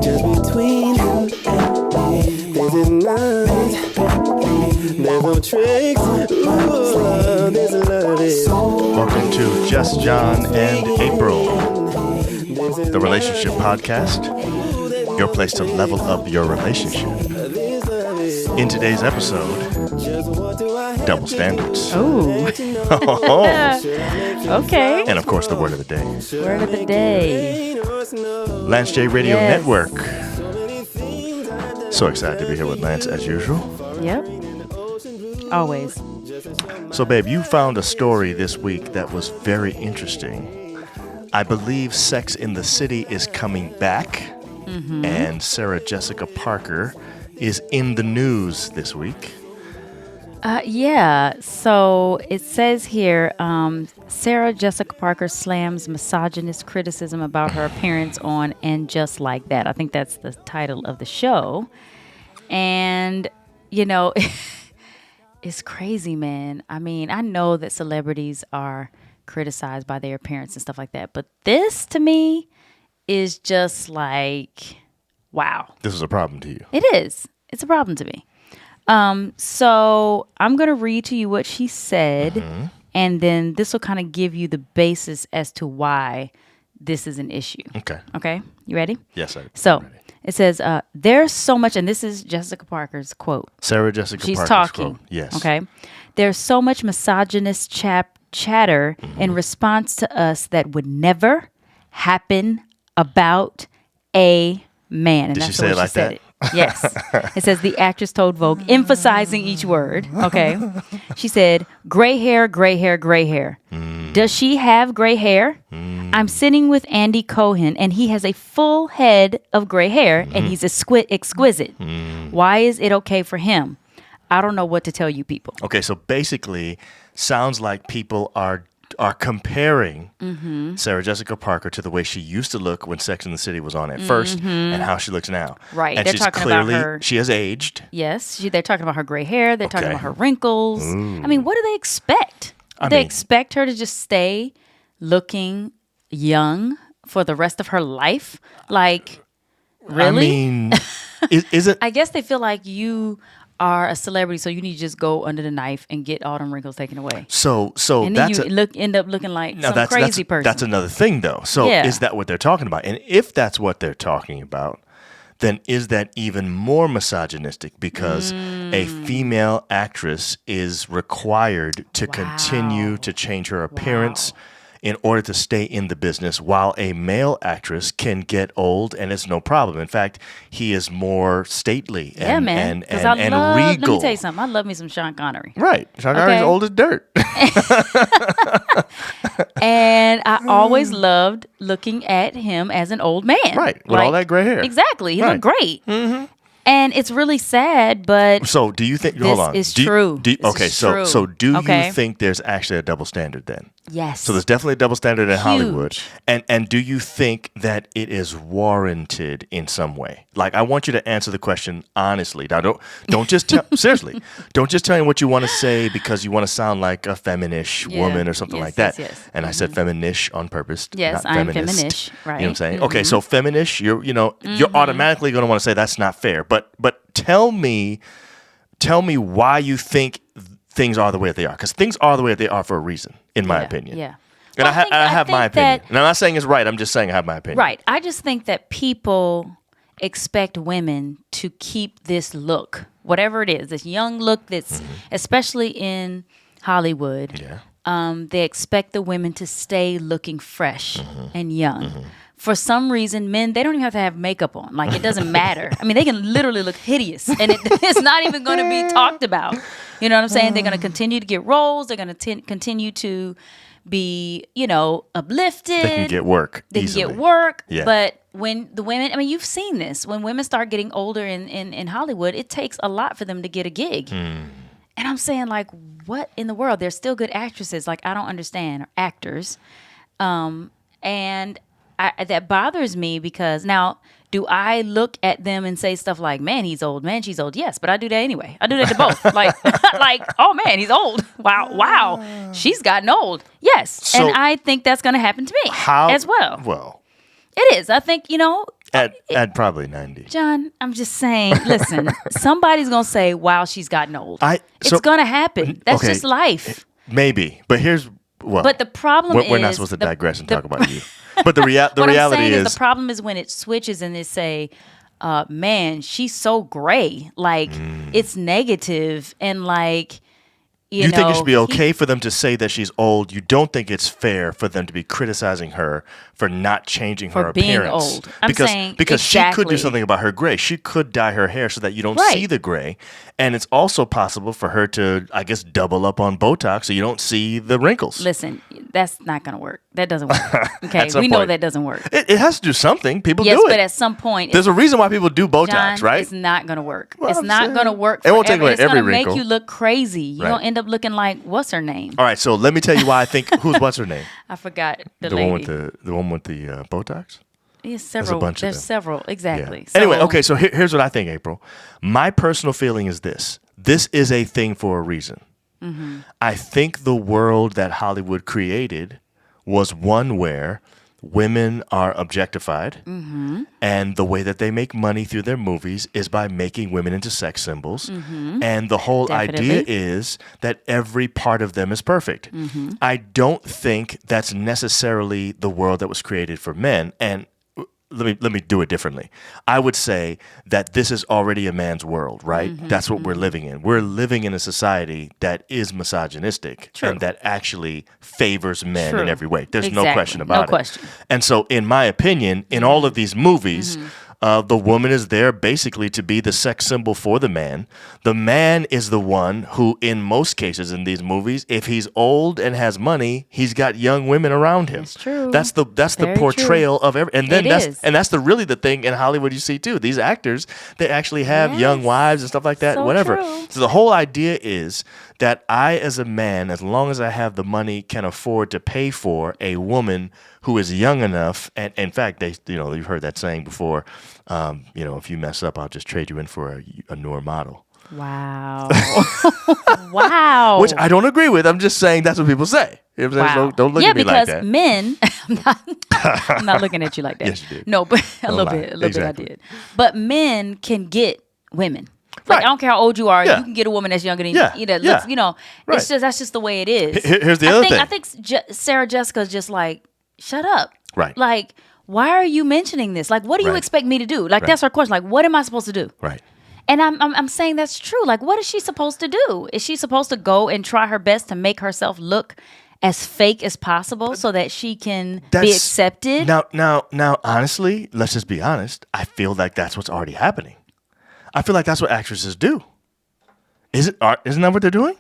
Just between him and me, this is nice. There's no tricks. Ooh, there's love. Welcome to Just John and April, the relationship podcast, your place to level up your relationship. In today's episode, double standards. Oh. Okay. And of course, the word of the day. Word of the day. Lance J Radio Yes. Network. So excited to be here with Lance as usual. Yep. Always. So, babe, you found a story this week that was very interesting. I believe Sex in the City is coming back, and Sarah Jessica Parker is in the news this week. Yeah. So it says here, Sarah Jessica Parker slams misogynist criticism about her appearance on And Just Like That. I think that's the title of the show. And, you know, it's crazy, man. I mean, I know that celebrities are criticized by their appearance and stuff like that. But this, to me, is just like, wow. This is a problem to you. It is. It's a problem to me. So I'm going to read to you what she said, and then this will kind of give you the basis as to why this is an issue. Okay. Okay? You ready? Yes, I'm So ready. it says, there's so much, and this is Jessica Parker's quote. Sarah Jessica She's Parker's talking. quote. Yes. Okay. There's so much misogynist chatter in response to us that would never happen about a man. And Did she that's say the it way like said that? it. Yes. It says the actress told Vogue, emphasizing each word. Okay. She said, gray hair, gray hair, gray hair. Does she have gray hair? I'm sitting with Andy Cohen, and he has a full head of gray hair, and he's exquisite. Why is it okay for him? I don't know what to tell you people. Okay, so basically, sounds like people are comparing Sarah Jessica Parker to the way she used to look when Sex in the City was on at first and how she looks now. Right. And They're she's talking clearly, about her. she has aged. Yes, they're talking about her gray hair. They're talking Okay. about her wrinkles. I mean, what do they expect? I They mean- expect her to just stay looking young for the rest of her life? Like, really? I mean, is it? I guess they feel like you are a celebrity, so you need to just go under the knife and get all them wrinkles taken away. So And then that's you end up looking like no, some crazy person. That's another thing, though. So Yeah. is that what they're talking about? And if that's what they're talking about, then is that even more misogynistic because a female actress is required to continue to change her appearance in order to stay in the business, while a male actress can get old and it's no problem. In fact, he is more stately Yeah, and, man. and, Because and, I and love, regal. let me tell you something. I love me some Sean Connery. Right. Sean Connery's Okay. old as dirt. And I always loved looking at him as an old man. Right, with all that gray hair. Exactly. He Right. looked great. And it's really sad, but So do you think, This hold on. is Do you- true. do you- This okay, is so true. so do Okay. you think there's actually a double standard then? yes. So there's definitely a double standard in Hollywood. Huge. And do you think that it is warranted in some way? Like, I want you to answer the question honestly. Now, don't just tell, seriously, don't just tell me what you want to say because you want to sound like a feminish Yeah. woman or something Yes, like that. yes, yes. And I said feminish on purpose. Yes, not I'm feminist. feminish, You know what I'm right. saying? Okay, so feminish, you're automatically going to want to say that's not fair. But tell me why you think things are the way that they are, because things are the way that they are for a reason, in my opinion. Yeah. And Well, I have my think opinion. that- And I'm not saying it's right. I'm just saying I have my opinion. Right. I just think that people expect women to keep this look, whatever it is, this young look that's especially in Hollywood. Yeah. They expect the women to stay looking fresh and young. For some reason, men, they don't even have to have makeup on. Like, it doesn't matter. I mean, they can literally look hideous, and it's not even going to be talked about. You know what I'm saying? They're going to continue to get roles. They're going to continue to be, uplifted. They can get work They easily. can get work. Yeah. But when the women, I mean, you've seen this. When women start getting older in Hollywood, it takes a lot for them to get a gig. And I'm saying, like, what in the world? They're still good actresses. Like, I don't understand. Or actors. And that bothers me because now, do I look at them and say stuff like, man, he's old, man, she's old? Yes, but I do that anyway. I do that to both. like, oh man, he's old. Wow, she's gotten old. Yes, So- and I think that's going to happen to me as well. Well, It is. I think, at probably 90. John, I'm just saying, listen, somebody's going to say, wow, she's gotten old. It's going to happen. That's okay. just life. Maybe, but here's But the problem we're is not supposed to digress and the- talk about you. But the what reality I'm saying is the problem is when it switches and they say, man, she's so gray. Like, it's negative and like, you know. think it should be okay for them to say that she's old. You don't think it's fair for them to be criticizing her for not changing her being appearance. old. I'm saying because she could do exactly. something about her gray. She could dye her hair so that you don't Right. see the gray. And it's also possible for her to, I guess, double up on Botox so you don't see the wrinkles. Listen, that's not going to work. That doesn't work. Okay, some we know point. that doesn't work. It has to do something. People Yes, do it. but at some point, There's a reason why people do Botox, John, right? it's not going to work. Well, it's I'm not saying- going to work. It won't take forever. away It's every gonna make wrinkle. you look crazy. You're Right. going to end up looking like, what's her name? All right, so let me tell you why I think what's her name? I forgot the The lady. one with the Botox? There's several. bunch of There's them. several. Exactly. Yeah. So, Anyway, okay, so here's what I think, April. My personal feeling is this. This is a thing for a reason. Mm-hmm. I think the world that Hollywood created was one where women are objectified, Mm-hmm. and the way that they make money through their movies is by making women into sex symbols. And the whole idea Definitely. is that every part of them is perfect. I don't think that's necessarily the world that was created for men. And let me do it differently. I would say that this is already a man's world, right? That's what we're living in. We're living in a society that is misogynistic and that actually favors men in True. every way. There's no Exactly. question No about it. question. And so, in my opinion, in all of these movies, the woman is there basically to be the sex symbol for the man. The man is the one who, in most cases in these movies, if he's old and has money, he's got young women around him. That's true. That's the Very portrayal of every. And then It that's is. and that's really the thing in Hollywood you see too. These actors, they actually have young Yes. wives and stuff like that. So whatever. true. So the whole idea is that I, as a man, as long as I have the money, can afford to pay for a woman who is young enough. And in fact, you've heard that saying before. If you mess up, I'll just trade you in for a newer model. Wow. Wow. Which I don't agree with. I'm just saying that's what people say. You know what I'm saying? Wow. So don't look at me like that. because men, I'm not looking at you like that. Yes, you did. No, but a Don't little lie. bit Exactly. I did. But men can get women. Like, Right. I don't care how old you are, Yeah. you can get a woman that's younger than Yeah. you. That Yeah. looks, Right. it's just that's just the way it is. Here's the other thing. I think Sarah Jessica's just like, shut up. Right. Like, why are you mentioning this? Like, what do you Right. expect me to do? Like, Right. that's her question. Like, what am I supposed to do? Right. And I'm saying that's true. Like, what is she supposed to do? Is she supposed to go and try her best to make herself look as fake as possible so that she can be accepted? Now, honestly, let's just be honest. I feel like that's what's already happening. I feel like that's what actresses do. Isn't that what they're doing?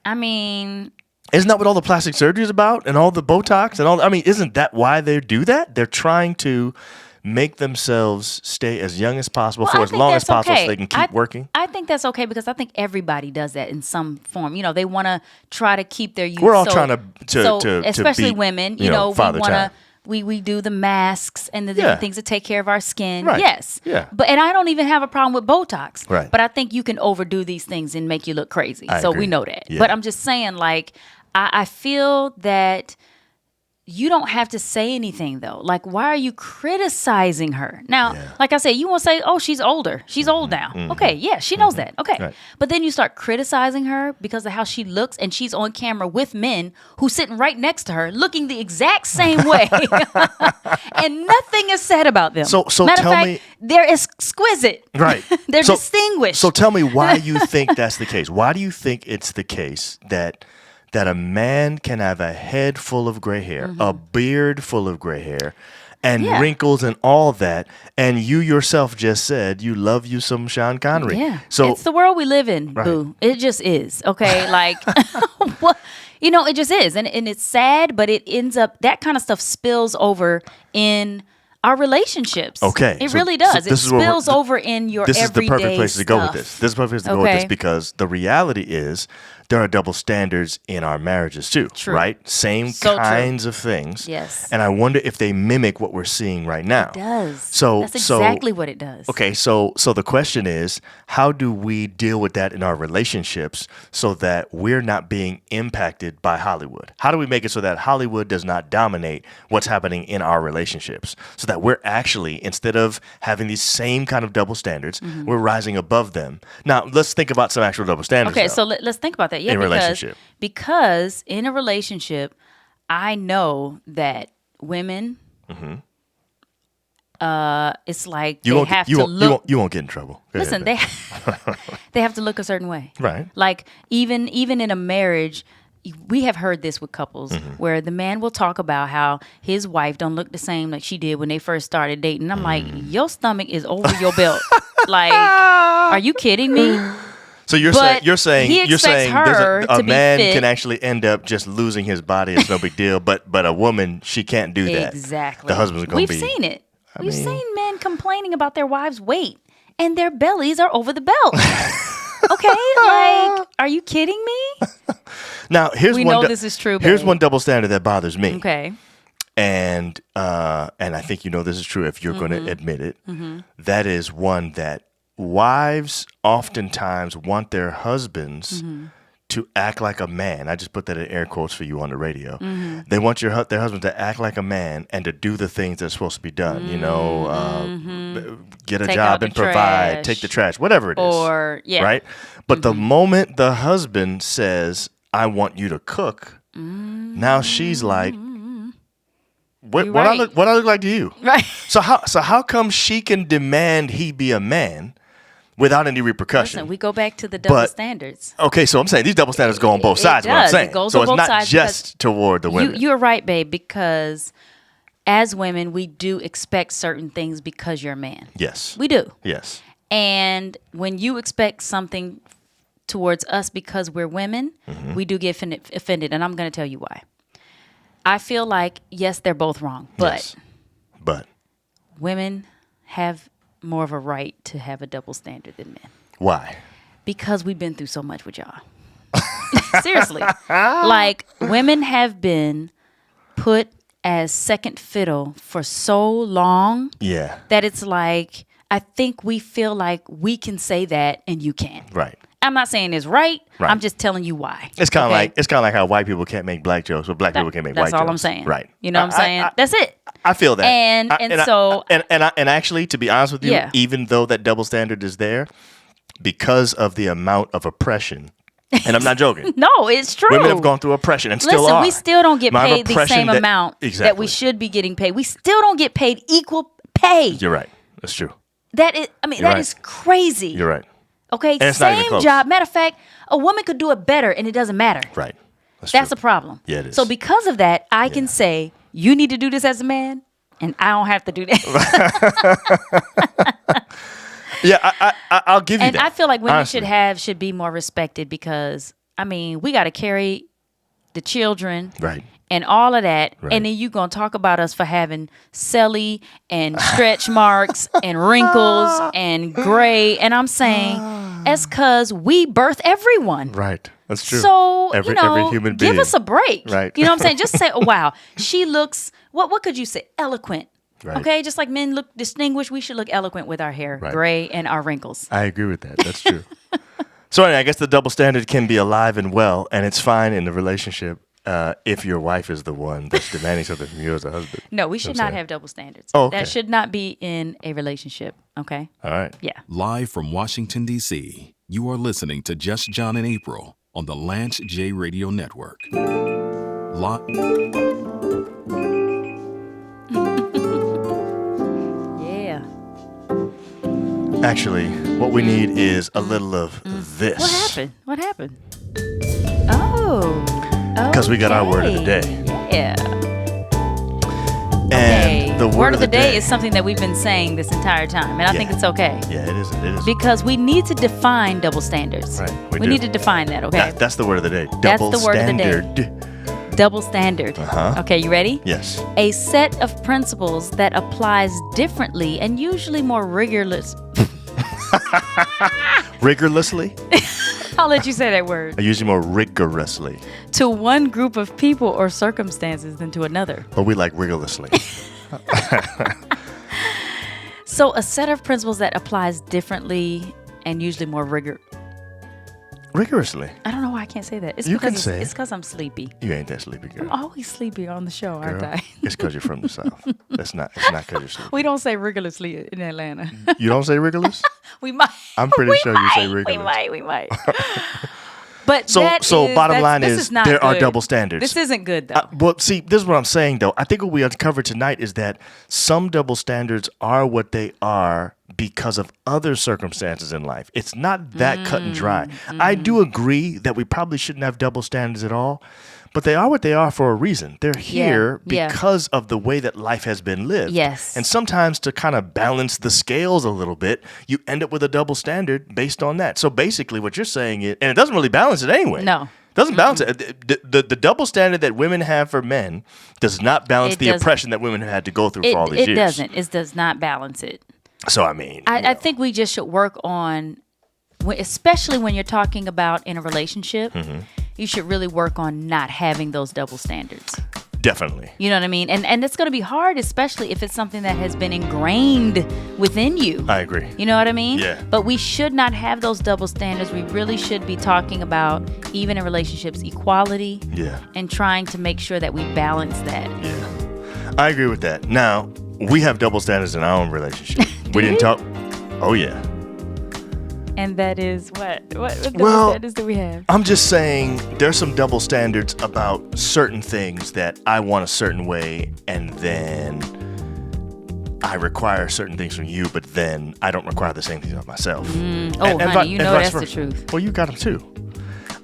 I mean, Isn't that what all the plastic surgery is about, and all the Botox and all? I mean, isn't that why they do that? They're trying to make themselves stay as young as possible well, for I as think long as that's possible, okay. so they can keep working. I think that's okay because I think everybody does that in some form. They want to try to keep their youth. We're all so, trying to especially beat, women. you know, we Father want to. Time. We do the masks and the different Yeah. things to take care of our skin. Right. Yes. Yeah. And I don't even have a problem with Botox. Right. But I think you can overdo these things and make you look crazy. I So agree. we know that. Yeah. But I'm just saying, like, I feel that you don't have to say anything though. Like, why are you criticizing her? Now, like I said, you won't say, oh, she's older. She's old now. Okay, yeah, she knows that. Okay. Right. But then you start criticizing her because of how she looks, and she's on camera with men who's sitting right next to her looking the exact same way. And nothing is said about them. So Matter tell of fact, me- they're exquisite. Right. They're So- distinguished. So tell me why you think that's the case. Why do you think it's the case that a man can have a head full of gray hair, a beard full of gray hair, and Yeah. wrinkles and all that, and you yourself just said you love you some Sean Connery. Yeah. So it's the world we live in, boo. It just is. Okay. Like, what? It just is. And it's sad, but it ends up, that kind of stuff spills over in our relationships. Okay. It so- really does. so this It is where we're- spills over in your This everyday is the perfect place to go with stuff. this. This is the perfect place to go with this Okay. because the reality is there are double standards in our marriages too, True. right? Same So true. kinds of things. Yes. And I wonder if they mimic what we're seeing right now. It does. So That's exactly what it does. Okay, so the question is, how do we deal with that in our relationships so that we're not being impacted by Hollywood? How do we make it so that Hollywood does not dominate what's happening in our relationships? So that we're actually, instead of having these same kind of double standards, we're rising above them. Now, let's think about some actual double standards. Okay, though. so let's think about that. Yeah, In a because, relationship. because in a relationship, I know that women, it's like you they won't, have you to won't, look. you won't get in trouble. Go Listen, ahead, they have to look a certain way. Right. Like even in a marriage, we have heard this with couples where the man will talk about how his wife don't look the same like she did when they first started dating. I'm like, your stomach is over your belt. Like, are you kidding me? So you're But saying he you're expects saying her a to be man fit. can actually end up just losing his body. It's no big deal. But a woman, she can't do that. Exactly. The husband's going to be. We've seen it. We've mean- seen men complaining about their wives' weight and their bellies are over the belt. Okay, like, are you kidding me? Now here's We one. know this is true, Here's babe. one double standard that bothers me. Okay. And I think you know this is true if you're going to admit it. That is one that wives oftentimes want their husbands to act like a man. I just put that in air quotes for you on the radio. They want their husband to act like a man and to do the things that are supposed to be done. You know, get a Take job out and the provide, trash. take the trash, whatever it is. Or, yeah. Right? But the moment the husband says, I want you to cook, now she's like, what You're I right. look like to you? Right. So how come she can demand he be a man without any repercussion? Listen, we go back to the double But- standards. Okay, so I'm saying these double standards go on both It sides. What I'm does. It saying, goes so on it's both not sides just toward the women. You're right, babe, because as women, we do expect certain things because you're a man. Yes. We do. Yes. And when you expect something towards us because we're women, we do get offended. And I'm going to tell you why. I feel like, yes, they're both wrong, but Yes. But women have more of a right to have a double standard than men why? because we've been through so much with y'all. Seriously. Like, women have been put as second fiddle for so long Yeah. that it's like, I think we feel like we can say that and you can't. Right. I'm not saying it's right. Right. I'm just telling you why. It's kind of Okay? like how white people can't make black jokes, but black people can't make white That's jokes. all I'm saying. Right. You know what I'm saying? That's it. I feel that. And Actually, to be honest with you, Yeah. even though that double standard is there, because of the amount of oppression, and I'm not joking. No, it's true. Women have gone through oppression and still Listen, are. we still don't get Amount of paid the oppression same that- amount that Exactly. we should be getting paid. We still don't get paid equal pay. You're right. That's true. That is, I mean, You're that right. is crazy. You're right. Okay, it's not even same close. job. Matter of fact, a woman could do it better, and it doesn't matter. Right. That's true. a problem. Yeah, it is. So because of that, I can say you need to do this as a man, and I don't have to do that. Yeah, I'll give you And that. I feel like women honestly. should be more respected because I mean we got to carry the children. Right. And all of that, Right. and then you gonna talk about us for having celly and stretch marks and wrinkles and gray, and I'm saying it's cause we birth everyone. Right. That's true. So every human being. give us a break. Right. You know what I'm saying? Just say, oh, wow, she looks. What could you say? Eloquent. Right. Okay, just like men look distinguished, we should look eloquent with our hair, Right. gray, and our wrinkles. I agree with that. That's true. So anyway, I guess the double standard can be alive and well, and it's fine in the relationship if your wife is the one that's demanding something from you as a husband. No, we should know what I'm not saying? have double standards. Oh, okay. That should not be in a relationship. Okay. All right. Yeah. Live from Washington, D.C., you are listening to Just John and April on the Lance J Radio Network. Yeah. Actually, what we need is a little of this. What happened? What happened? Oh. 'Cause we got our word of the day. Yeah. And Okay. the word of the day is something that we've been saying this entire time, and I think Yeah. it's okay. Yeah, it is. It is. Because we need to define double standards. Right, We we do. need to define that, okay? That's the word of the day. That's Double the word of the day. standard. Double standard. Okay, you ready? Yes. A set of principles that applies differently and usually more rigorous. Rigorously? I'll let you say that word. Usually more rigorously. To one group of people or circumstances than to another. But we like rigorously. So a set of principles that applies differently and usually more Rigorously. I don't know why I can't say that. It's You because can say it's it. because I'm sleepy. You ain't that sleepy, girl. I'm always sleepy on the show, aren't Girl, I? it's because you're from the South. It's not because you're sleepy. We don't say rigorously in Atlanta. You don't say rigorous? We might. I'm pretty We sure you say might, rigorous. We might. But So bottom line this is not there are good. double standards. This isn't good, though. Well, see, this is what I'm saying, though. I think what we uncovered tonight is that some double standards are what they are because of other circumstances in life. It's not that cut and dry. I do agree that we probably shouldn't have double standards at all, but they are what they are for a reason. They're here yeah. because of the way that life has been lived. Yes. And sometimes to kind of balance the scales a little bit, you end up with a double standard based on that. So basically what you're saying is, and it doesn't really balance it anyway. No. Doesn't balance it. The double standard that women have for men does not balance the oppression that women have had to go through for all these years. It doesn't. It does not balance it. So, I mean. I think we just should work on, especially when you're talking about in a relationship, you should really work on not having those double standards. Definitely. You know what I mean? And it's going to be hard, especially if it's something that has been ingrained within you. I agree. You know what I mean? Yeah. But we should not have those double standards. We really should be talking about, even in relationships, equality. Yeah. And trying to make sure that we balance that. Yeah. I agree with that. Now, we have double standards in our own relationship. We didn't talk. Oh, yeah. And that is what? What double Well, standards do we have? I'm just saying there's some double standards about certain things that I want a certain way, and then I require certain things from you, but then I don't require the same things of myself. Oh, honey, you know that's the truth. Well, you got them too.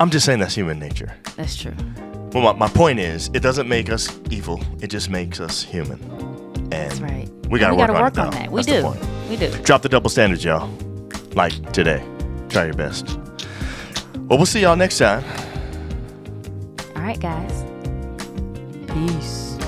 I'm just saying that's human nature. That's true. Well, my point is, it doesn't make us evil. It just makes us human. And That's right. we got to work on it, though. that. We That's the do. point. We do. Drop the double standards, y'all. Like today. Try your best. Well, we'll see y'all next time. All right, guys. Peace.